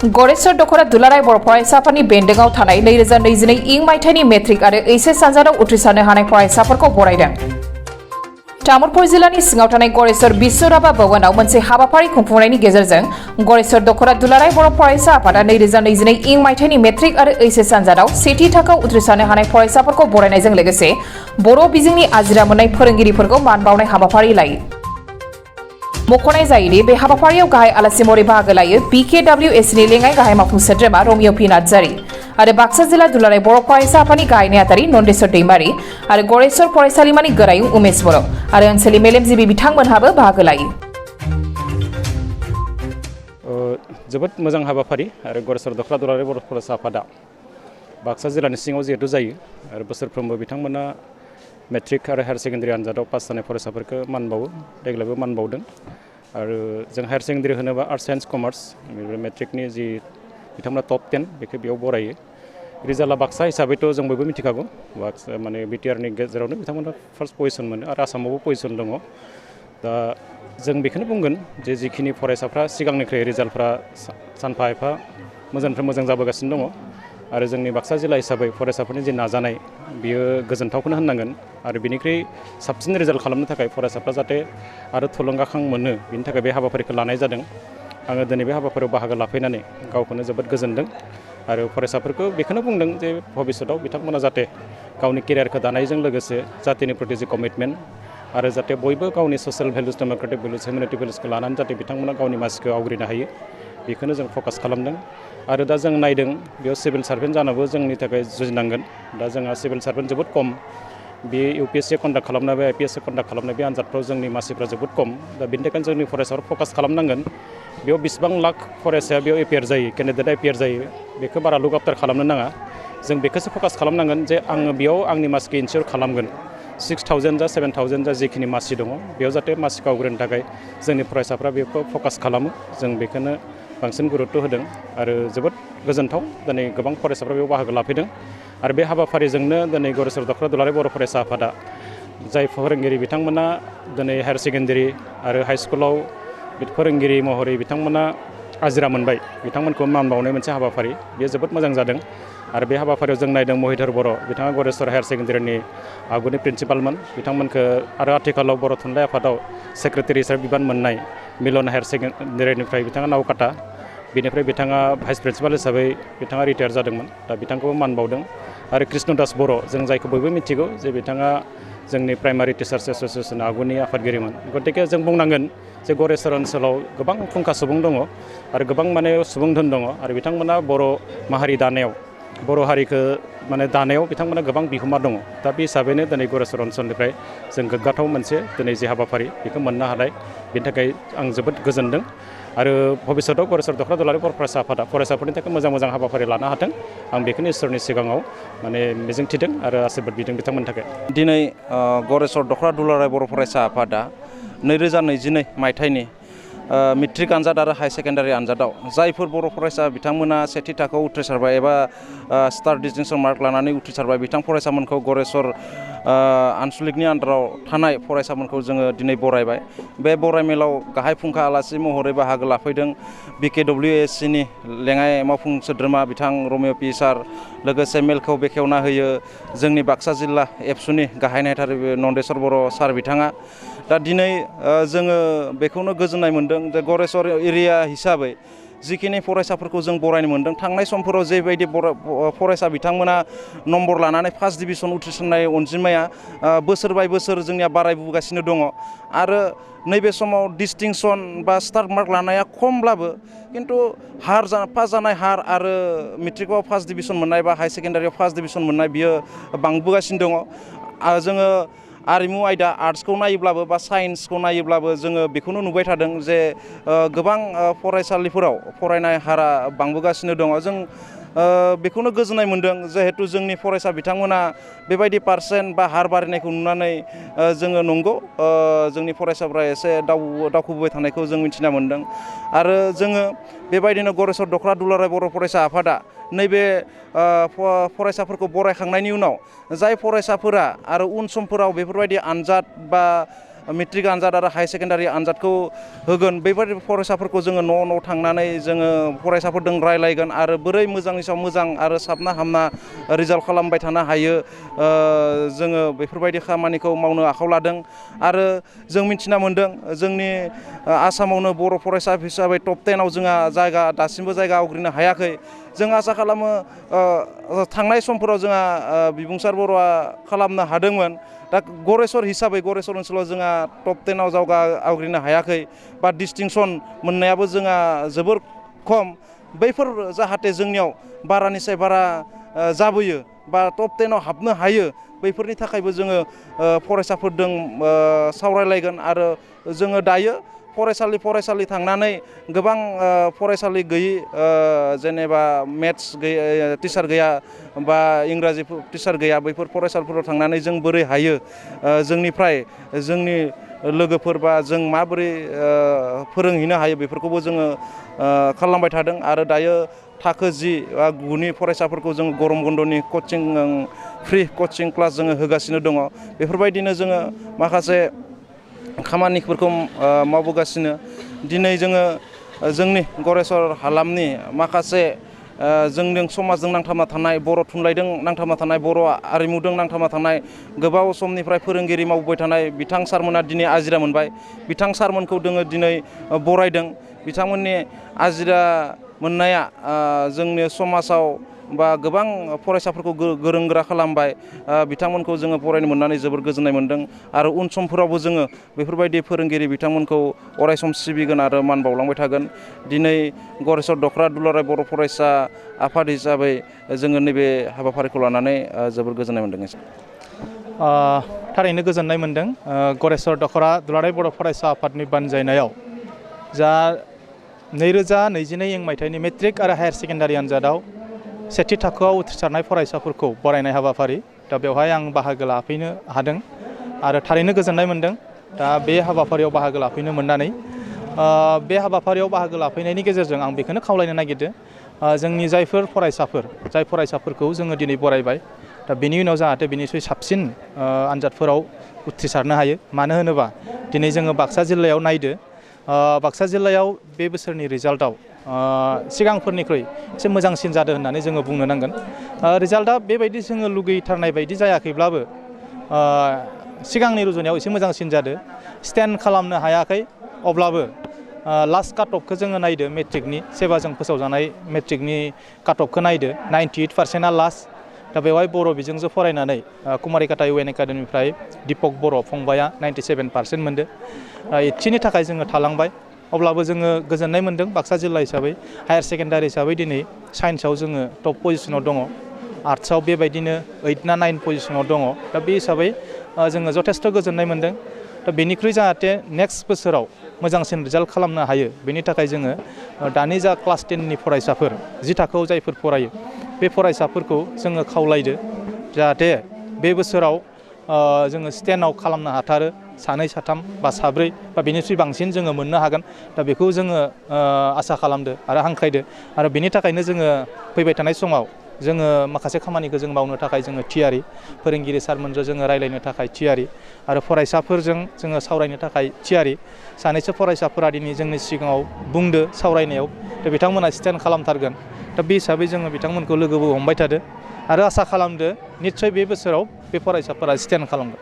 गरेस्वर दखरा दुलाराय बर' फरायसाफोरनि बेन्दोंआव थानाय 2022 इं मायथाइनि मेट्रिक आरो एचएस आनजादाव उथ्रिसारनो हानाय फरायसाफोरखौ बरायदों। तामुलपुर जिल्लानि सिङाव थानाय गरेस्वर बिश्वराभा भवनाव मोनसे हाबाफारि खुंफुंनायनि गेजेरजों गरेस्वर दखरा दुलाराय बर' फरायसा आफादा 2022 इं मायथाइनि मेट्रिक आरो एचएस आनजादाव सेथि थाखोआव उथ्रिसारनो हानाय फरायसाफोरखौ बरायनायजों लोगोसे बर' बिजोंनि आजिरा मोननाय फोरोंगिरिफोरखौ मान बावनाय हाबाफारि लायो। मख'नाय जायोदि बे हाबाफारियाव गाहाय आलासि महरै बाहागो लायो BKWSनि लेङाइ गाहाय मावफुं सोद्रोमा रमिय पि नार्जारी आरो बाक्सा जिल्ला दुलाराय बर' फरायसा आफादनि गाहाय नेहाथारि नन्देस्वर दैमारी आरो गरेस्वर फरायसालिमानि गोरायुं उमेश बर' आरो ओनसोलनि मेलेमजिबि बिथांमोनहाबो बाहागो लायो। जोबोद मोजां हाबाफारि आरो गरेस्वर दखरा दुलाराय बर' फरायसा आफादा बाक्सा जिल्लानि सिङाव जिहेतु जायो आरो बोसोरफ्रोमबो बिथांमोना मेट्रिक आरो हायार सेकेन्डारि आनजादाव पास जानाय फरायसाफोरखौ मान बावो। देग्लायबो मान बावदों आरो जों हायार सेकेन्डारि होनोबा आर्ट्स साइन्स कमार्स मेट्रिकनि जि बिथांमोना टप 10 बेखौ बेयाव बरायो। रिजाल्टआ बाक्सा हिसाबैथ' जों बयबो मिथिखागौ बाक्सा माने बिटिआरनि गेजेरावनो बिथांमोना फार्स्ट पजिशन मोनो आरो आसामावबो पजिशन दङ। दा जों बेखौनो बुंगोन जे जिखिनि फरायसाफ्रा सिगांनिख्रुइ रिजाल्टफ्रा सानफा एफा मोजांनिफ्राय मोजां जाबोगासिनो दङ आरो जोंनि बाक्सा जिल्ला हिसाबै फरायसाफोरनि जि नाजानाय बियो गोजोनथावखौनो होननांगोन आरो बिनिख्रुइ साबसिन रिजाल्ट खालामनो थाखाय फरायसाफ्रा जाहाथे आरो थुलुंगाखां मोनो बिनि थाखाय बे हाबाफारिखौ लानाय जादों। आङो दिनै बे हाबाफारियाव बाहागो लाफैनानै गावखौनो जोबोद गोजोनदों आरो फरायसाफोरखौ बेखौनो बुंदों जे भबिष्यतआव बिथांमोना जाहाथे गावनि केरियारखौ दानायजों लोगोसे जातिनि प्रति जि कमिटमेन्ट आरो जाहाथे बयबो गावनि ससियेल भेलुस डेम'क्रेटिक भेलुस हिउमेनिटि भेलुसखौ लानानै जाहाथे बिथांमोना गावनि मासिखौ आवग्रिनो हायो बेखौनो जों फकास खालामदों। आरो दा जों नायदों बेयाव सिभिल सार्भेन्ट जानोबो जोंनि थाखाय जुजिनांगोन। दा जोंहा सिभिल सार्भेन्ट जोबोद खम बे इउपिएससि कन्डाक्ट खालामनाय बे आइपिएससि कन्डाक्ट खालामनाय बे आनजादफ्राव जोंनि मासिफ्रा जोबोद खम। दा बेनि थाखायनो जोंनि फरायसाफोरा फकास खालामनांगोन बेयाव बेसेबां लाख फरायसाया बेयाव एपियार जायो केन्डिडेटआ एपियार जायो बेखौ बारा लुक आफ्टार खालामनो नाङा। जों बेखौसो फकास खालामनांगोन जे आङो बेयाव आंनि मासिखौ इनसियर खालामगोन 6000 जा 7000 जा जिखिनि मासि दङ बेयाव जाहाथे मासिखौ आवग्रिनो थाखाय जोंनि फरायसाफ्रा बेखौ फकास खालामो। जों बेखौनो बांसिन गुरुत्व होदों आरो जोबोद गोजोनथाव दिनै गोबां फरायसाफ्रा बेयाव बाहागो लाफैदों आरो बे हाबाफारिजोंनो दिनै गरेस्वर दखरा दुलाराय बर' फरायसा आफादा जाय फोरोंगिरि बिथांमोना दिनै हायार सेकेन्डारि आरो हाइ स्कुलाव फोरोंगिरि महरै बिथांमोना आजिरा मोनबाय बिथांमोनखौ मान बावनाय मोनसे हाबाफारि बेयो जोबोद मोजां जादों। आरो बे हाबाफारियाव जों नायदों महिधर बर' बिथाङा गरेस्वर हायार सेकेन्डारिनि आगुनि प्रिन्सिपालमोन बिथांमोनखौ आरो आथिखालाव बर' थुनलाइ आफादाव सेक्रेटारि हिसाबै बिबान मोननाय मिलन हायार सेकेन्डारिनिफ्राय बिथाङा नावकाटा बेनिफ्राय बिथाङा भाइस प्रिन्सिपाल हिसाबै बिथाङा रिटायार जादोंमोन। दा बिथांखौबो मान बावदों आरो कृष्णदास बर' जों जायखौ बयबो मिथिगौ जे बिथाङा जोंनि प्राइमारि टिचार्स एस'सियेसन आगुनि आफादगिरिमोन। गतिके जों बुंनांगोन जे गरेस्वर ओनसोलाव गोबां फुंखा सुबुं दङ आरो गोबां माने सुबुं धोन दङ आरो बिथांमोना बर' माहारि दानायाव बर' हारिखौ माने दानायाव बिथांमोना गोबां बिहोमा दङ। दा बे हिसाबैनो दिनै गरेस्वर ओनसोलनिफ्राय जों गोग्गाथाव मोनसे दिनै जे हाबाफारि बेखौ मोननो हानाय बेनि थाखाय आं जोबोद गोजोनदों आरो भबिष्यतआव गरेस्वर दखरा दुलाराय बर' फरायसा आफादा फरायसाफोरनि थाखाय मोजां मोजां हाबाफारि लानो हाथों आं बेखौनो इसोरनि सिगाङाव माने मिजिंथिदों आरो आशीर्बाद बिदों बिथांमोननि थाखाय। दिनै गरेस्वर दखरा दुलाराय बर' फरायसा आफादा 2022 मायथाइनि मेट्रिक आनजाद आरो हाई सेकेन्डारि आनजादाव जायफोर बर' फरायसा बिथांमोना सेथि थाखोआव उथ्रिसारबाय एबा स्टार डिस्टिंसन मार्क लानानै उथ्रिसारबाय बिथां फरायसामोनखौ गरेस्वर आनसलिकनि आन्दाराव थानाय फरायसामोनखौ जोङो दिनै बरायबाय। बे बराय मेलाव गाहाय फुंखा आलासि महरै बाहागो लाफैदों BKWSनि लेङाइ मावफुं सोद्रोमा बिथां रमिय पि सार लोगोसे मेलखौ बेखेवना होयो जोंनि बाक्सा जिल्ला एबसुनि गाहाय नेहाथारि नन्देस्वर बर' सार बिथाङा। दा दिनै जोङो बेखौनो गोजोननाय मोन्दों जे गरेस्वर एरिया हिसाबै जिखिनि फरायसाफोरखौ जों बरायनो मोन्दों थांनाय समफोराव जेबायदि फरायसा बिथांमोना नम्बर लानानै फार्स्ट डिभिसन उथ्रिसारनाय अनजिमाया बोसोर बाय बोसोर जोंनिया बारायबोगासिनो दङ आरो नैबे समाव डिस्टिंसन बा स्टार मार्क लानाया खमब्लाबो खिन्थु पास जानाय हार आरो मेट्रिकआव फार्स्ट डिभिसन मोननाय बा हाई सेकेन्डारियाव फार्स्ट डिभिसन मोननाय बियो बांबोगासिनो दङ। जोङो आरिमु आयदा आर्ट्सखौ नायोब्लाबो बा साइन्सखौ नायोब्लाबो जोङो बेखौनो नुबाय थादों जे गोबां फरायसालिफोराव फरायनाय हारा बांबोगासिनो दङ। जों बेखौनो गोजोननाय मोन्दों जिहेथु जोंनि फरायसा बिथांमोना बेबायदि पार्सेन्ट बा हार बारायनायखौ नुनानै जोङो नंगौ जोंनि फरायसाफ्रा एसे दावखोबोबाय थानायखौ जों मिथिना मोन्दों आरो जोङो बेबायदिनो गरेस्वर दखरा दुलाराय बर' फरायसा आफादा नैबे फरायसाफोरखौ बरायखांनायनि उनाव जाय फरायसाफोरा आरो उन समफोराव बेफोरबायदि आनजाद बा मेट्रिक आनजाद आरो हाई सेकेन्डारि आनजादखौ होगोन बेफोर फरायसाफोरखौ जोङो न' थांनानै जोङो फरायसाफोरजों रायलायगोन आरो बोरै मोजांनि सायाव मोजां आरो साबना हामना रिजाल्ट खालामबाय थानो हायो जोङो बेफोरबायदि खामानिखौ मावनो आखायाव लादों आरो जों मिथिना मोन्दों जोंनि आसामावनो बर' फरायसा हिसाबै टप 10आव जोंहा दासिमबो जायगा आवग्रिनो हायाखै जों आसा खालामो थांनाय समफोराव जोंहा बिबुंसार बर'आ खालामनो हादोंमोन दा गरेस्वर हिसाबै गरेस्वर ओनसोलाव जोंहा टप 10आव जायगा आवग्रिनो हायाखै बा डिस्टिंसन मोननायाबो जोंहा जोबोर खम बैफोर जाहाथे जोंनियाव बारानिसाय बारा जाबोयो बा टप 10आव हाबनो हायो बैफोरनि थाखायबो जोङो फरायसाफोरजों सावरायलायगोन आरो जोङो दायो फरायसालि थांनानै गोबां फरायसालि गैयि जेनेबा मेथ्स गैया टिचार गैया बा इंराजि टिचार गैया बैफोर फरायसालिफोराव थांनानै जों बोरै हायो जोंनिफ्राय जोंनि लोगोफोर बा जों माबोरै फोरोंहैनो हायो बेफोरखौबो जोङो खालामबाय थादों आरो दायो थाखो 10 बा 9नि फरायसाफोरखौ जों गरम बन्दनि कचिं फ्रि कचिं क्लास जोङो होगासिनो दङ बेफोरबायदिनो जोङो माखासे खामानिफोरखौ मावबोगासिनो दिनै जोङो जोंनि गरेस्वर हालामनि माखासे जोंजों समाजजों नांथाबना थानाय बर' थुनलाइजों नांथाबना थानाय बर' आरिमुजों नांथाबना थानाय गोबाव समनिफ्राय फोरोंगिरि मावबोबाय थानाय बिथां सारमोना दिनै आजिरा मोनबाय बिथां सारमोनखौ जोङो दिनै बरायदों बिथांमोननि आजिरा मोननाया जोंनि समाजाव बा गोबां फरायसाफोरखौ गोरों गोरा खालामबाय बिथांमोनखौ जोङो फरायनो मोननानै जोबोर गोजोननाय मोन्दों आरो उन समफोरावबो जोङो बेफोरबायदि फोरोंगिरि बिथांमोनखौ अरायसम सिबिगोन आरो मान बावलांबाय थागोन दिनै गरेस्वर दख'रा दुलाराय बर' फरायसा आफाद हिसाबै जोङो नैबे हाबाफारिखौ लानानै जोबोर गोजोननाय मोन्दों थारैनो गोजोननाय मोन्दों गरेस्वर दख'रा दुलाराय बर' फरायसा आफादनि बानजायनायाव जा 2022 इं मायथाइनि मेट्रिक आरो हायार सेकेन्डारि आनजादाव सेथि थाखोआव उथ्रिसारनाय फरायसाफोरखौ बरायनाय हाबाफारि दा बेवहाय आं बाहागो लाफैनो हादों आरो थारैनो गोजोननाय मोन्दों दा बे हाबाफारियाव बाहागो लाफैनो मोननानै बे हाबाफारियाव बाहागो लाफैनायनि गेजेरजों आं बेखौनो खावलायनो नागिरदों जोंनि जाय फरायसाफोरखौ जोङो दिनै बरायबाय दा बेनि उनाव जाहाथे बिनिख्रुइ साबसिन आनजादफोराव उथ्रिसारनो हायो मानो होनोबा दिनै जोङो बाक्सा जिल्लायाव नायदो बाक्सा जिल्लायाव बे बोसोरनि रिजाल्टआव सिगांफोरनिख्रुइ एसे मोजांसिन जादों होननानै जोङो बुंनो नांगोन रिजाल्टआ बेबायदि जोङो लुगैथारनाय बायदि जायाखैब्लाबो सिगांनि रुजुनायाव एसे मोजांसिन जादों स्टेन्ड खालामनो हायाखै अब्लाबो लास्ट काट अफखौ जोङो नायदो मेट्रिकनि सेबाजों फोसावजानाय मेट्रिकनि काट अफखौ नायदो 98%आ लास्ट दा बेवहाय बर' बिजोंजों फरायनानै कुमारिकाटा इउ एन एकाडेमिनिफ्राय दिपक बर' फंबाया 97% मोनदो एथिनि थाखाय जोङो थालांबाय अब्लाबो जोङो गोजोननाय मोन्दों बाक्सा जिल्ला हिसाबै हायार सेकेन्डारि हिसाबै दिनै साइन्सआव जोङो टप पजिसनाव दङ आर्ट्सआव बेबायदिनो 8 ना 9 पजिसनाव दङ दा बे हिसाबै जोङो जथेस्थ' गोजोननाय मोन्दों दा बेनिख्रुइ जाहाथे नेक्स्ट बोसोराव मोजांसिन रिजाल्ट खालामनो हायो बेनि थाखाय जोङो दानि जा क्लास 10नि फरायसाफोर 10 थाखोआव जायफोर फरायो बे फरायसाफोरखौ जोङो खावलायदो जाहाथे बे बोसोराव जोङो स्टेन्डआव खालामनो हाथारो 2 3 बा 4 बा बेनिख्रुइ बांसिन जोङो मोननो हागोन दा बेखौ जोङो आसा खालामदो आरो हांख्रायदो आरो बेनि थाखायनो जोङो फैबाय थानाय समाव जोङो माखासे खामानिखौ जों मावनो थाखाय जोङो थियारि फोरोंगिरि सारमोनजों जोङो रायलायनो थाखाय थियारि आरो फरायसाफोरजों जोङो सावरायनो थाखाय थियारि सानैसो फरायसाफोरा दिनै जोंनि सिगाङाव बुंदो सावरायनायाव दा बिथांमोना स्टेन्ड खालामथारगोन दा बे हिसाबै जोङो बिथांमोनखौ लोगोबो हमबाय थादो आरो आसा खालामदो निस्सय बे बोसोराव बे फरायसाफोरा स्टेन्ड खालामगोन